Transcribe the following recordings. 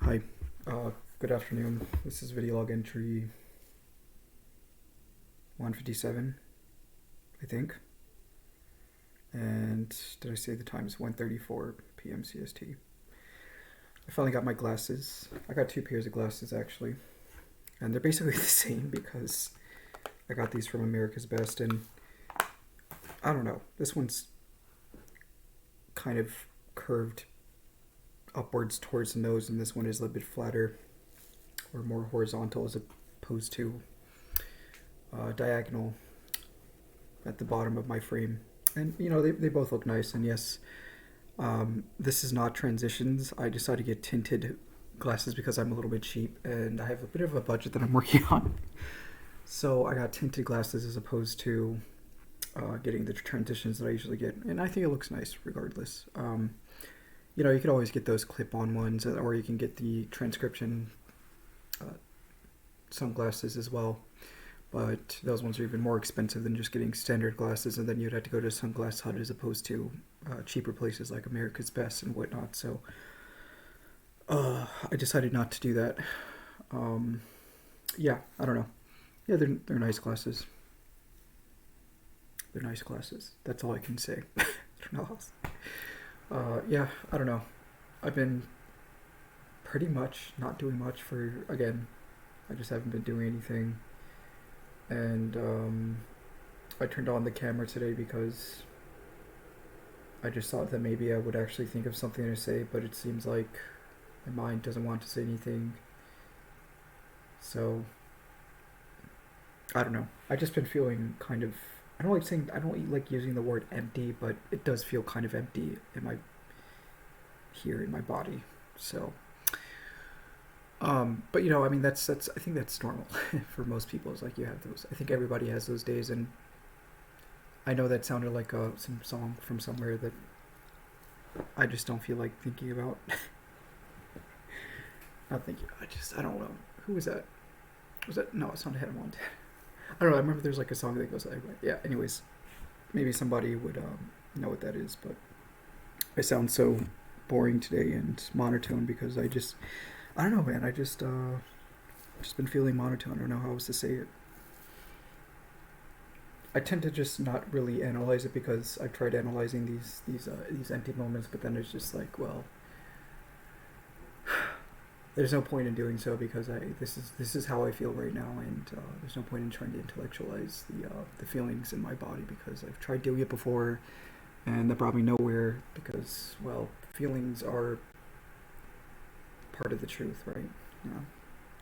Hi, good afternoon. This is video log entry 157, I think. And did I say the time is 1:34 p.m. CST? I finally got my glasses. I got two pairs of glasses actually, and they're basically the same because I got these from America's Best, and I don't know. This one's kind of curved upwards towards the nose, and this one is a little bit flatter or more horizontal as opposed to diagonal at the bottom of my frame. And they both look nice. And yes, this is not transitions. I decided to get tinted glasses because I'm a little bit cheap and I have a bit of a budget that I'm working on. So I got tinted glasses as opposed to getting the transitions that I usually get, and I think it looks nice regardless. You could always get those clip-on ones, or you can get the transcription sunglasses as well. But those ones are even more expensive than just getting standard glasses, and then you'd have to go to Sunglass Hut as opposed to cheaper places like America's Best and whatnot. So I decided not to do that. Yeah, I don't know. Yeah, they're nice glasses. They're nice glasses. That's all I can say. I don't know else. Yeah, I don't know. I've been pretty much not doing much again, I just haven't been doing anything. And I turned on the camera today because I just thought that maybe I would actually think of something to say, but it seems like my mind doesn't want to say anything. So I don't know. I just been feeling kind of. I don't like using the word empty, but it does feel kind of empty in my body. So, but I mean, that's I think that's normal for most people. It's like you have those. I think everybody has those days, and I know that sounded like some song from somewhere that I just don't feel like thinking about. Not thinking. I don't know. Who was that? Was that? No, it's not Hannah Montana. I don't know. I remember there's like a song that goes like, yeah. Anyways, maybe somebody would know what that is, but I sound so boring today and monotone because I don't know, man. I just been feeling monotone. I don't know how else to say it. I tend to just not really analyze it because I've tried analyzing these empty moments, but then it's just like, well, there's no point in doing so because this is how I feel right now, and there's no point in trying to intellectualize the feelings in my body because I've tried doing it before, and that brought me nowhere because, well, feelings are part of the truth, right?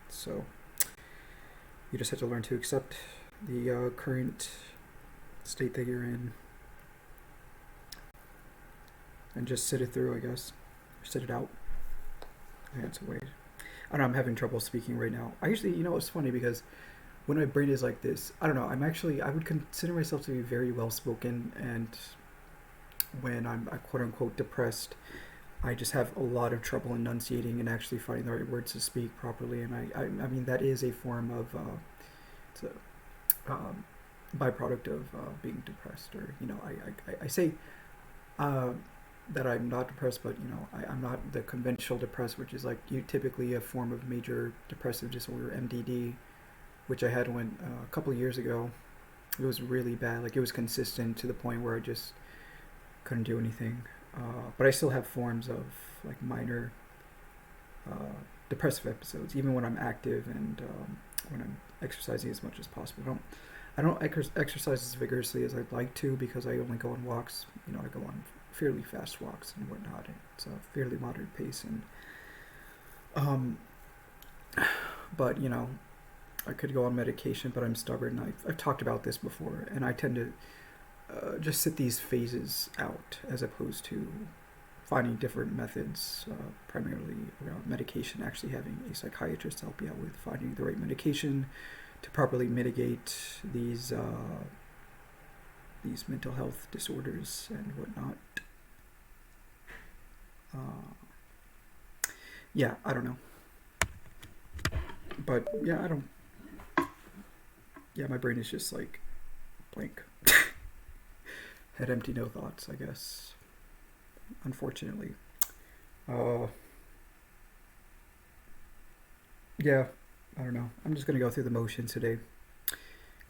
So you just have to learn to accept the current state that you're in and just sit it through, I guess, or sit it out. I had to wait. I don't know, I'm having trouble speaking right now. I usually, it's funny because when my brain is like this, I don't know, I would consider myself to be very well spoken, and when I'm quote unquote depressed, I just have a lot of trouble enunciating and actually finding the right words to speak properly. And I mean, that is a form of, it's a byproduct of being depressed, or, I say, that I'm not depressed, but I'm not the conventional depressed, which is like typically a form of major depressive disorder, MDD, which I had a couple of years ago. It was really bad. Like, it was consistent to the point where I just couldn't do anything. But I still have forms of like minor depressive episodes, even when I'm active and when I'm exercising as much as possible. I don't exercise as vigorously as I'd like to because I only go on walks. I go on fairly fast walks and whatnot. And it's a fairly moderate pace, and but I could go on medication, but I'm stubborn. I've talked about this before, and I tend to just sit these phases out as opposed to finding different methods, primarily around medication, actually having a psychiatrist help you out with finding the right medication to properly mitigate these mental health disorders and whatnot. Yeah, I don't know. But yeah, I don't. Yeah, my brain is just like blank. Head empty, no thoughts, I guess. Unfortunately. yeah, I don't know. I'm just gonna go through the motions today,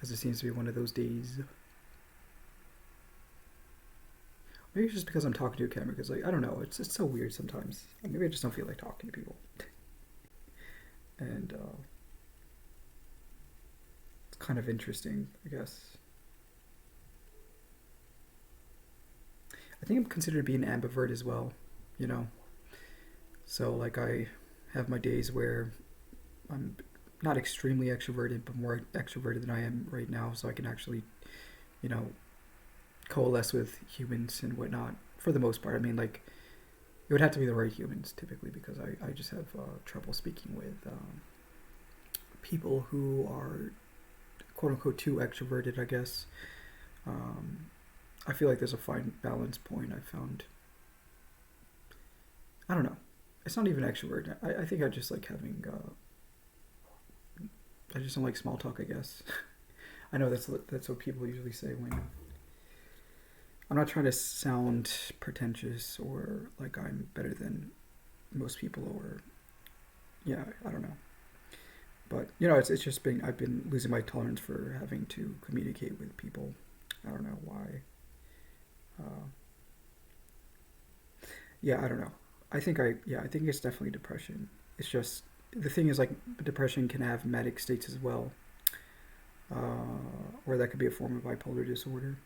as it seems to be one of those days. Maybe it's just because I'm talking to a camera, because like I don't know, it's so weird sometimes. Maybe I just don't feel like talking to people, and it's kind of interesting, I guess. I think I'm considered to be an ambivert as well, you know. So like I have my days where I'm not extremely extroverted, but more extroverted than I am right now, so I can actually, you know, coalesce with humans and whatnot for the most part. I mean, like, it would have to be the right humans typically, because I just have trouble speaking with people who are quote unquote too extroverted, I guess. Um, I feel like there's a fine balance point I found. I don't know. It's not even extrovert. I think I just like having. I just don't like small talk, I guess. I know that's what people usually say when. I'm not trying to sound pretentious or like I'm better than most people, or yeah, I don't know. But you know, it's just been I've been losing my tolerance for having to communicate with people. I don't know why. Uh, yeah, I don't know. I think it's definitely depression. It's just the thing is like depression can have manic states as well, or that could be a form of bipolar disorder,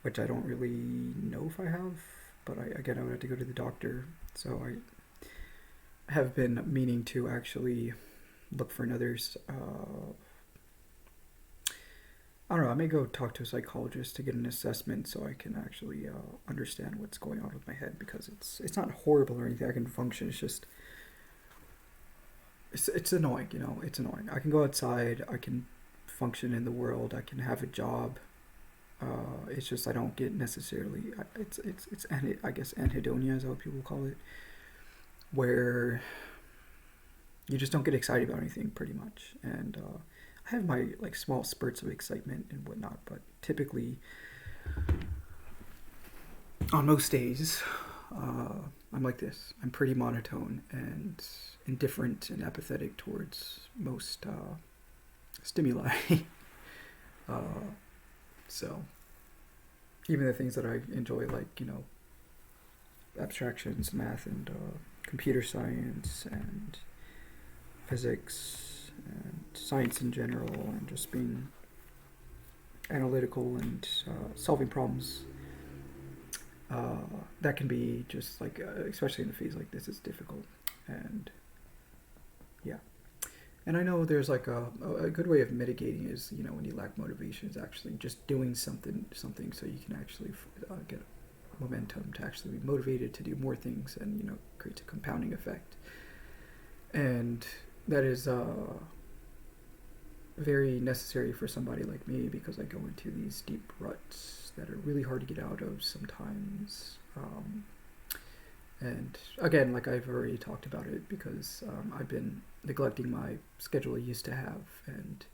which I don't really know if I have. But again, I would have to go to the doctor. So I have been meaning to actually look for another. I don't know. I may go talk to a psychologist to get an assessment so I can actually understand what's going on with my head, because it's not horrible or anything. I can function. It's just it's annoying. You know, it's annoying. I can go outside. I can function in the world. I can have a job. It's just I don't get necessarily. It's I guess anhedonia is what people call it, where you just don't get excited about anything pretty much. And I have my like small spurts of excitement and whatnot, but typically on most days I'm like this. I'm pretty monotone and indifferent and apathetic towards most stimuli. uh, so even the things that I enjoy, like, you know, abstractions, math, and computer science, and physics, and science in general, and just being analytical and solving problems. That can be just like, especially in a phase like this, it's difficult. And yeah. And I know there's like a good way of mitigating is, you know, when you lack motivation, is actually just doing something so you can actually get momentum to actually be motivated to do more things, and, you know, creates a compounding effect. And that is very necessary for somebody like me, because I go into these deep ruts that are really hard to get out of sometimes. And again, like I've already talked about it, because I've been neglecting my schedule I used to have, and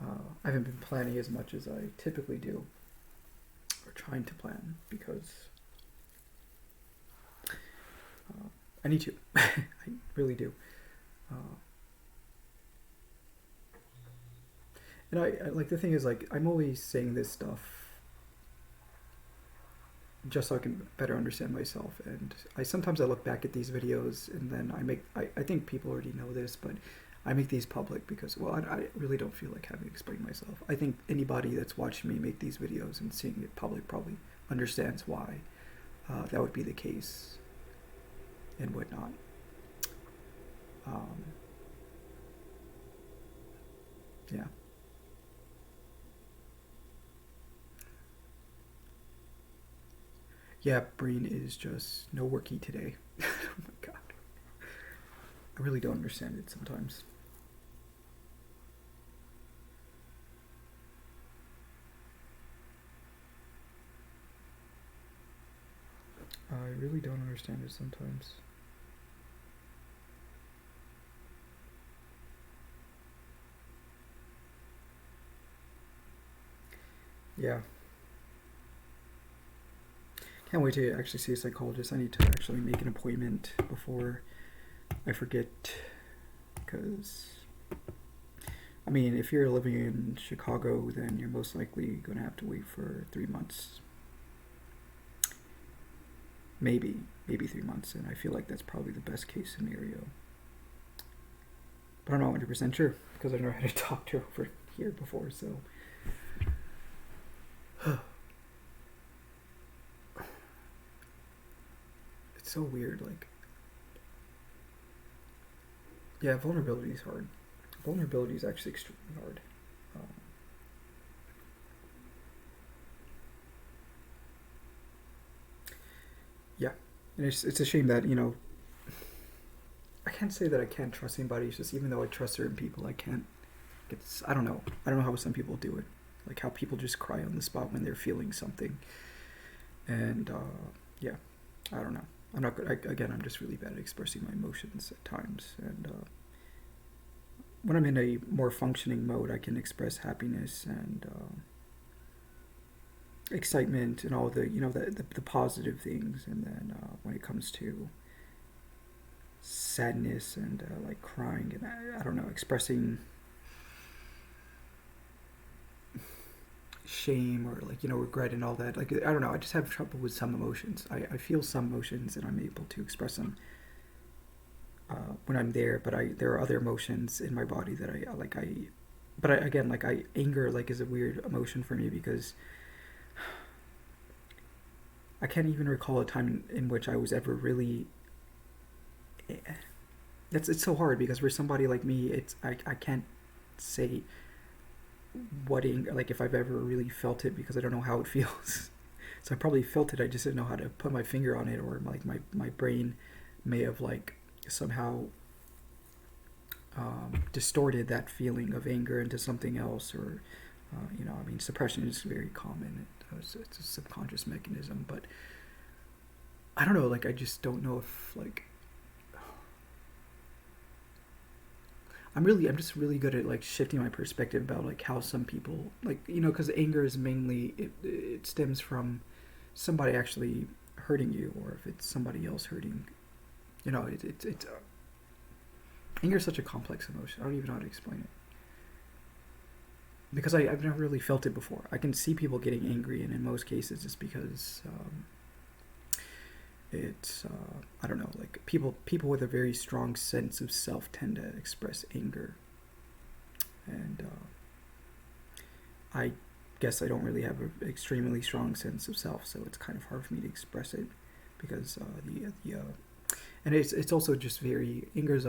I haven't been planning as much as I typically do, or trying to plan, because I need to. I really do. And I like, the thing is, like, I'm always saying this stuff just so I can better understand myself. And sometimes I look back at these videos, and then I think people already know this, but I make these public because, well, I really don't feel like having to explain myself. I think anybody that's watching me make these videos and seeing it public probably understands why that would be the case and whatnot. Yeah. Yeah, brain is just no worky today. Oh my god. I really don't understand it sometimes. I really don't understand it sometimes. Yeah. Can't wait to actually see a psychologist. I need to actually make an appointment before I forget. because I mean, if you're living in Chicago, then you're most likely going to have to wait for 3 months. Maybe 3 months, and I feel like that's probably the best case scenario. But I'm not 100% sure because I've never had a doctor over here before, so. It's so weird, like. Yeah, vulnerability is hard. Vulnerability is actually extremely hard. Um, yeah, and it's a shame that I can't say that I can't trust anybody. It's just even though I trust certain people, I can't. I don't know. I don't know how some people do it. Like how people just cry on the spot when they're feeling something. And yeah, I don't know. I'm not good. Again, I'm just really bad at expressing my emotions at times. And when I'm in a more functioning mode, I can express happiness and excitement and all the positive things. And then when it comes to sadness and like crying and I don't know, expressing shame or like regret and all that, like I don't know, I just have trouble with some emotions. I feel some emotions and I'm able to express them when I'm there, but there are other emotions in my body that again, like anger like is a weird emotion for me because I can't even recall a time in which I was ever really. It's so hard because for somebody like me, I can't say what anger, like if I've ever really felt it because I don't know how it feels. So I probably felt it, I just didn't know how to put my finger on it, or like my brain may have like somehow distorted that feeling of anger into something else, or I mean, suppression is very common. It's a subconscious mechanism, but I don't know, like I just don't know if like I'm just really good at like shifting my perspective about like how some people like because anger is mainly it stems from somebody actually hurting you, or if it's somebody else hurting, it's anger is such a complex emotion. I don't even know how to explain it because I've never really felt it before. I can see people getting angry, and in most cases it's because it's I don't know, like people with a very strong sense of self tend to express anger, and I guess I don't really have an extremely strong sense of self, so it's kind of hard for me to express it because and it's also just very anger is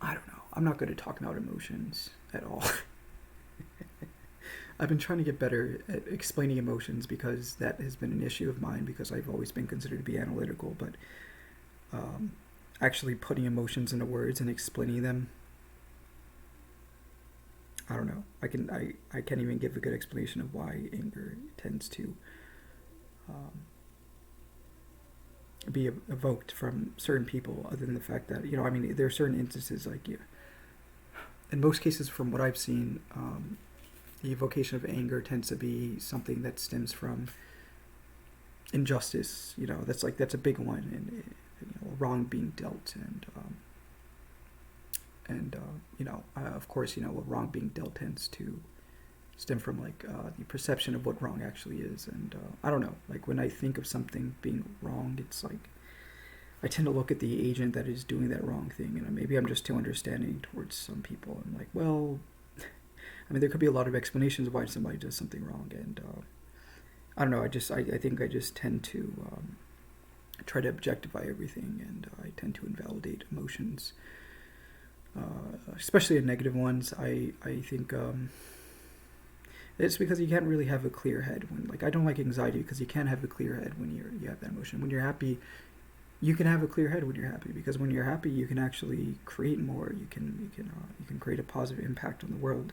I don't know. I'm not good at talking about emotions at all. I've been trying to get better at explaining emotions because that has been an issue of mine because I've always been considered to be analytical, but actually putting emotions into words and explaining them, I don't know. I can't even give a good explanation of why anger tends to be evoked from certain people, other than the fact that I mean, there are certain instances like in most cases from what I've seen, the evocation of anger tends to be something that stems from injustice. That's a big one, and wrong being dealt, and of course, a wrong being dealt tends to stem from like the perception of what wrong actually is, and I don't know. Like when I think of something being wrong, it's like I tend to look at the agent that is doing that wrong thing, and maybe I'm just too understanding towards some people. I'm like, well, I mean, there could be a lot of explanations why somebody does something wrong, and I don't know. I think I just tend to try to objectify everything, and I tend to invalidate emotions, especially the negative ones. I think it's because you can't really have a clear head when I don't like anxiety because you can't have a clear head when you have that emotion. When you're happy, you can have a clear head when you're happy, because when you're happy, you can actually create more. You can create a positive impact on the world.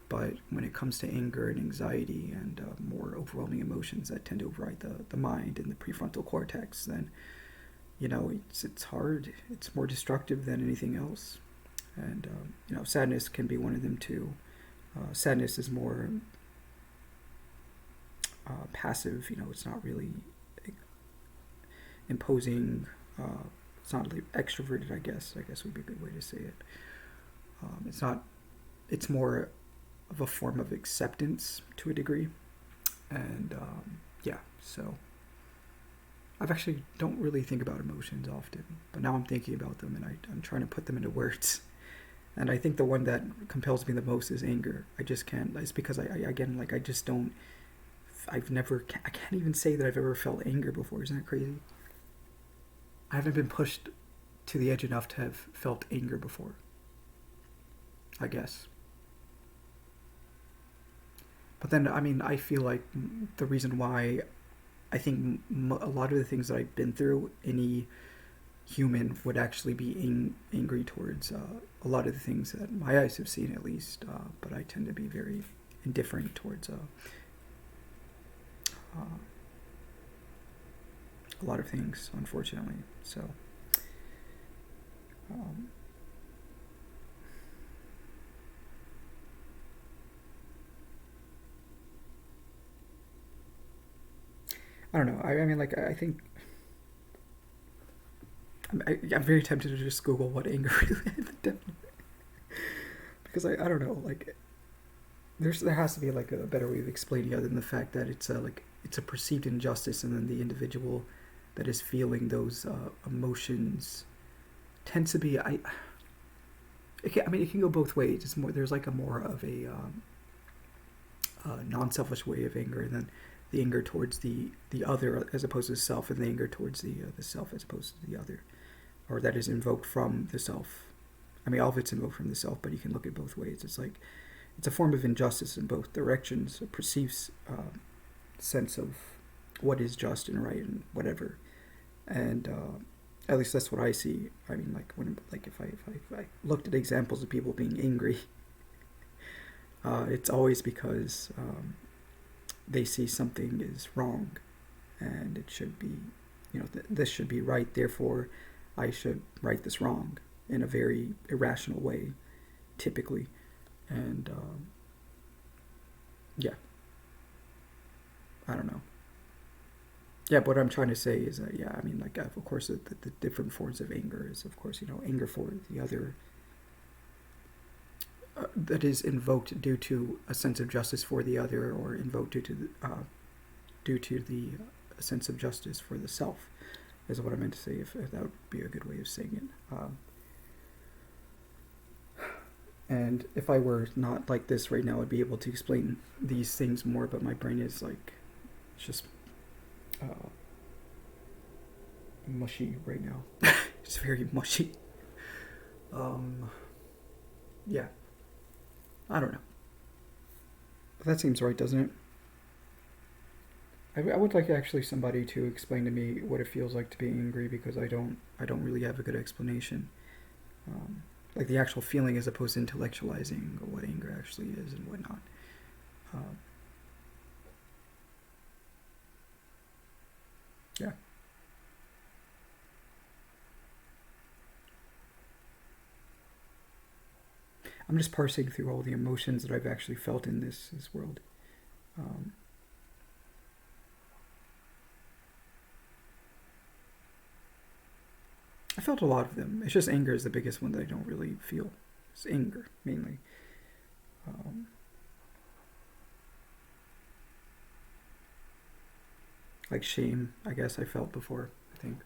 But when it comes to anger and anxiety and more overwhelming emotions that tend to override the mind and the prefrontal cortex, then it's hard. It's more destructive than anything else. And sadness can be one of them too. Sadness is more passive. It's not really imposing. It's not like extroverted. I guess would be a good way to say it. It's not. It's more of a form of acceptance to a degree, and yeah. So I've actually don't really think about emotions often, but now I'm thinking about them and I'm trying to put them into words. And I think the one that compels me the most is anger. I just can't. It's because again, like I just don't. I've never. I can't even say that I've ever felt anger before. Isn't that crazy? I haven't been pushed to the edge enough to have felt anger before. I guess. But then, I mean, I feel like the reason why I think a lot of the things that I've been through, any human would actually be angry towards a lot of the things that my eyes have seen, at least. But I tend to be very indifferent towards a lot of things, unfortunately. So, I don't know. I mean, like, I think I'm very tempted to just Google what anger is, because I don't know. Like, there has to be like a better way of explaining it other than the fact that it's it's a perceived injustice, and then the individual that is feeling those emotions tends to be I mean, it can go both ways. It's more there's like a more of a non-selfish way of anger, and then the anger towards the other as opposed to the self, and the anger towards the self as opposed to the other, or that is invoked from the self. I mean, all of it's invoked from the self, but you can look at both ways. It's like it's a form of injustice in both directions, a perceived sense of what is just and right and whatever, and at least that's what I see. I mean, like when if I looked at examples of people being angry, it's always because they see something is wrong, and it should be, this should be right. Therefore, I should right this wrong in a very irrational way, typically, and yeah, I don't know. Yeah, but what I'm trying to say is that, yeah, I mean, like, of course, the different forms of anger is, of course, anger for the other, that is invoked due to a sense of justice for the other, or invoked due to the sense of justice for the self, is what I meant to say, if that would be a good way of saying it. And if I were not like this right now, I'd be able to explain these things more, but my brain is like, it's just mushy right now. It's very mushy. Yeah, I don't know. But that seems right, doesn't it? I would like actually somebody to explain to me what it feels like to be angry, because I don't really have a good explanation. Like the actual feeling, as opposed to intellectualizing what anger actually is and whatnot. Yeah. I'm just parsing through all the emotions that I've actually felt in this world. Um, I felt a lot of them. It's just anger is the biggest one that I don't really feel. It's anger, mainly. Um, like shame, I guess I felt before, I think.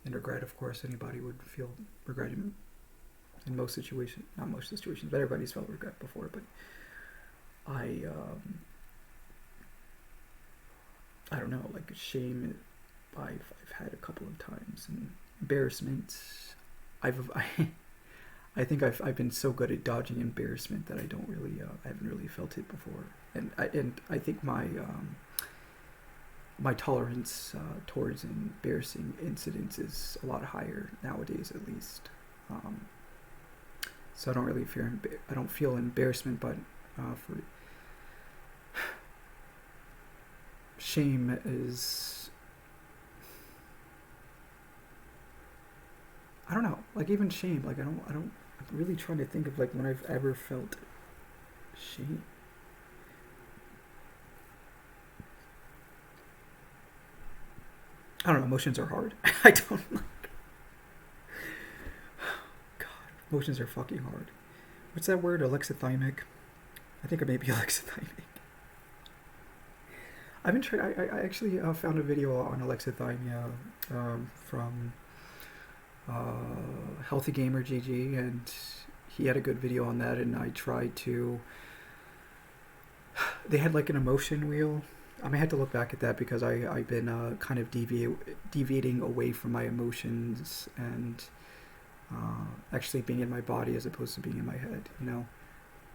And regret, of course, anybody would feel regret in most situations. Not most situations, but everybody's felt regret before. But I don't know, like shame, I've had a couple of times, and embarrassment. I think I've been so good at dodging embarrassment that I don't really I haven't really felt it before, and I think my tolerance towards embarrassing incidents is a lot higher nowadays, at least. So I don't really I don't feel embarrassment, but for shame is, I don't know, like even shame, like I'm really trying to think of like when I've ever felt shame. I don't know. Emotions are hard. I don't like. God, emotions are fucking hard. What's that word? Alexithymic. I think it may be alexithymic. I've been trying. I actually found a video on alexithymia from Healthy Gamer GG, and he had a good video on that. And I tried to. They had like an emotion wheel. I had to look back at that because I've been kind of deviating away from my emotions and actually being in my body as opposed to being in my head, you know.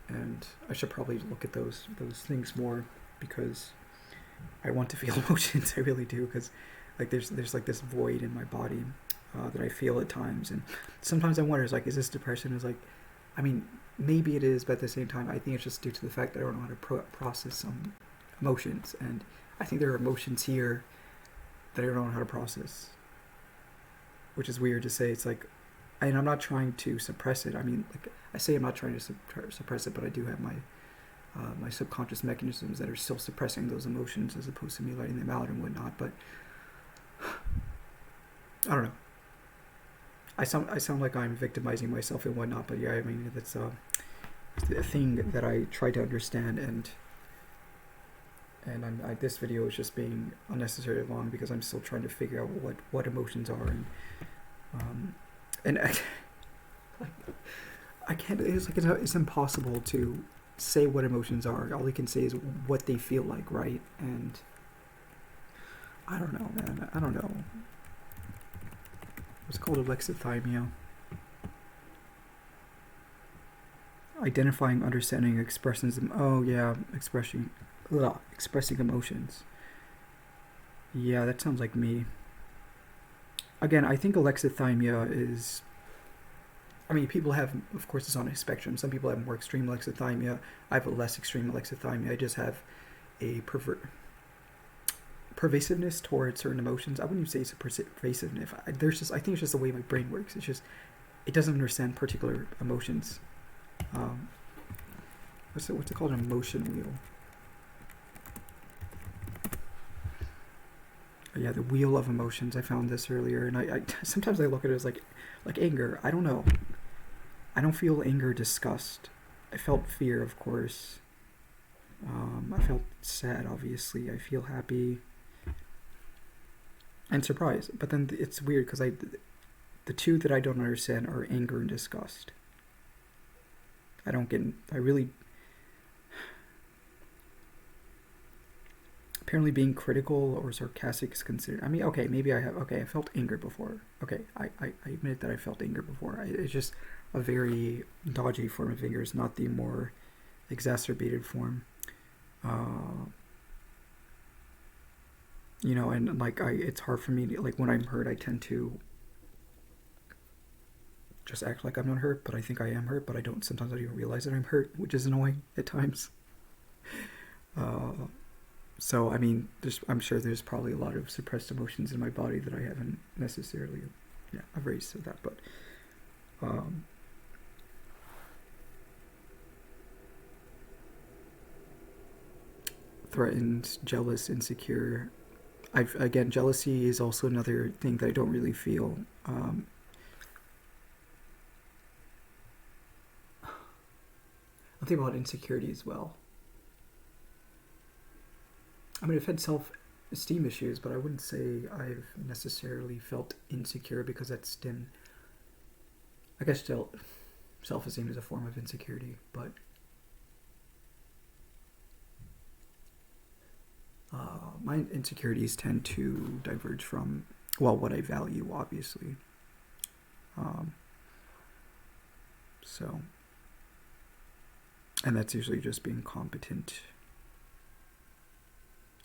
And I should probably look at those things more because I want to feel emotions. I really do, because like there's like this void in my body that I feel at times, and sometimes I wonder, is this depression? Is like, I mean, maybe it is, but at the same time, I think it's just due to the fact that I don't know how to process some emotions, and I think there are emotions here that I don't know how to process, which is weird to say. It's like, and I'm not trying to suppress it. I mean, like I say, I'm not trying to suppress it, but I do have my my subconscious mechanisms that are still suppressing those emotions as opposed to me letting them out and whatnot. But I don't know. I sound like I'm victimizing myself and whatnot, but yeah, I mean that's a thing that I try to understand, and this video is just being unnecessarily long because I'm still trying to figure out what emotions are, and I can't. It's impossible to say what emotions are. All we can say is what they feel like, right? And I don't know, man. I don't know. It's called alexithymia. Identifying, understanding, expressing. Oh yeah, expressing emotions. Yeah, that sounds like me. Again, I think alexithymia is. I mean, people have, of course, it's on a spectrum. Some people have more extreme alexithymia. I have a less extreme alexithymia. I just have a pervasiveness towards certain emotions. I wouldn't even say it's a pervasiveness. I think it's just the way my brain works. It's just, it doesn't understand particular emotions. What's it called? An emotion wheel. Yeah, the wheel of emotions. I found this earlier, and I sometimes I look at it as like anger. I don't know. I don't feel anger, disgust. I felt fear, of course. I felt sad, obviously. I feel happy and surprised. But then it's weird because the two that I don't understand are anger and disgust. Apparently being critical or sarcastic is considered. I mean, okay, maybe I have. Okay, I felt anger before. Okay, I admit that I felt anger before. It's just a very dodgy form of anger. It's not the more exacerbated form. You know, and like it's hard for me to, like when I'm hurt, I tend to just act like I'm not hurt, but I think I am hurt, but I don't. Sometimes I don't even realize that I'm hurt, which is annoying at times. So, I mean, I'm sure there's probably a lot of suppressed emotions in my body that I haven't necessarily, I've already said that, but, threatened, jealous, insecure. Again, jealousy is also another thing that I don't really feel. I'm thinking about insecurity as well. I mean, I've had self-esteem issues, but I wouldn't say I've necessarily felt insecure because that's stemmed. I guess still, self-esteem is a form of insecurity, but my insecurities tend to diverge from, well, what I value, obviously. So, and that's usually just being competent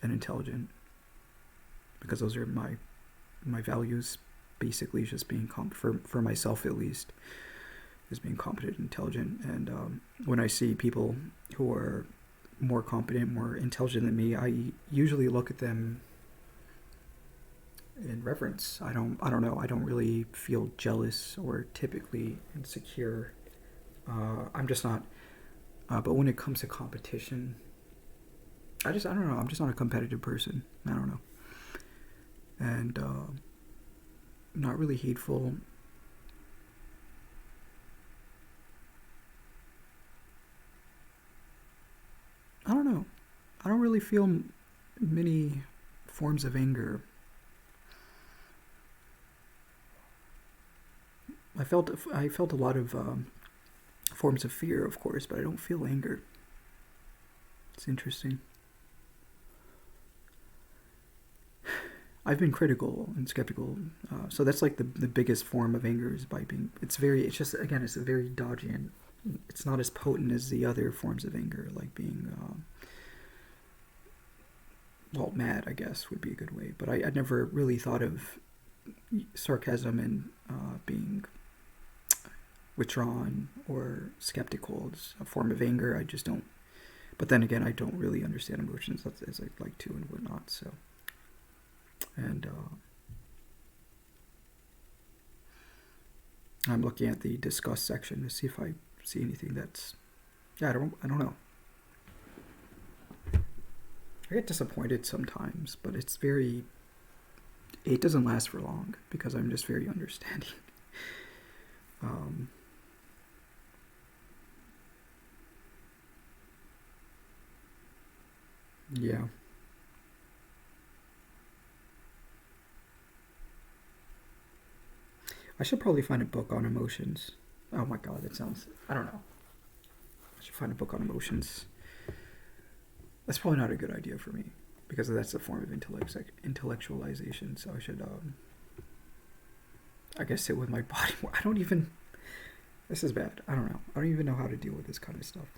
and intelligent, because those are my values. Basically, just being for myself at least, is being competent, intelligent, and when I see people who are more competent, more intelligent than me, I usually look at them in reverence. I don't know. I don't really feel jealous or typically insecure. I'm just not. But when it comes to competition, I don't know. I'm just not a competitive person. I don't know. and not really hateful. I don't know. I don't really feel many forms of anger. I felt a lot of forms of fear, of course, but I don't feel anger. It's interesting. I've been critical and skeptical, so that's like the biggest form of anger is by being. It's very. It's just again. It's a very dodgy and it's not as potent as the other forms of anger, like being well mad. I guess would be a good way. But I never really thought of sarcasm and being withdrawn or skeptical as a form of anger. I just don't. But then again, I don't really understand emotions as I like to and whatnot. So and I'm looking at the discuss section to see if I see anything that's yeah I don't know. I get disappointed sometimes, but it's very it doesn't last for long because I'm just very understanding. Um, yeah, I should probably find a book on emotions. Oh my god, that sounds I don't know. I should find a book on emotions. That's probably not a good idea for me because that's a form of intellectualization. So I should I guess sit with my body more. I don't even. This is bad. I don't know. I don't even know how to deal with this kind of stuff.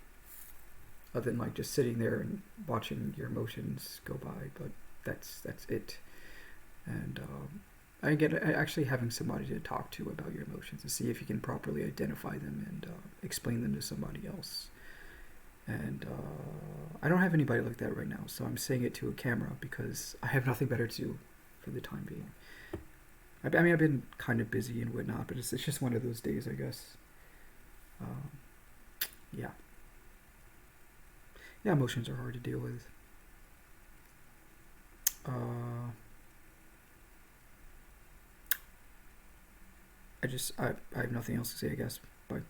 Other than like just sitting there and watching your emotions go by, but that's it. And I get actually having somebody to talk to about your emotions to see if you can properly identify them and explain them to somebody else. And I don't have anybody like that right now, so I'm saying it to a camera because I have nothing better to do for the time being. I mean, I've been kind of busy and whatnot, but it's just one of those days, I guess. Um, yeah, yeah, emotions are hard to deal with. Uh, I have nothing else to say, I guess. Bye.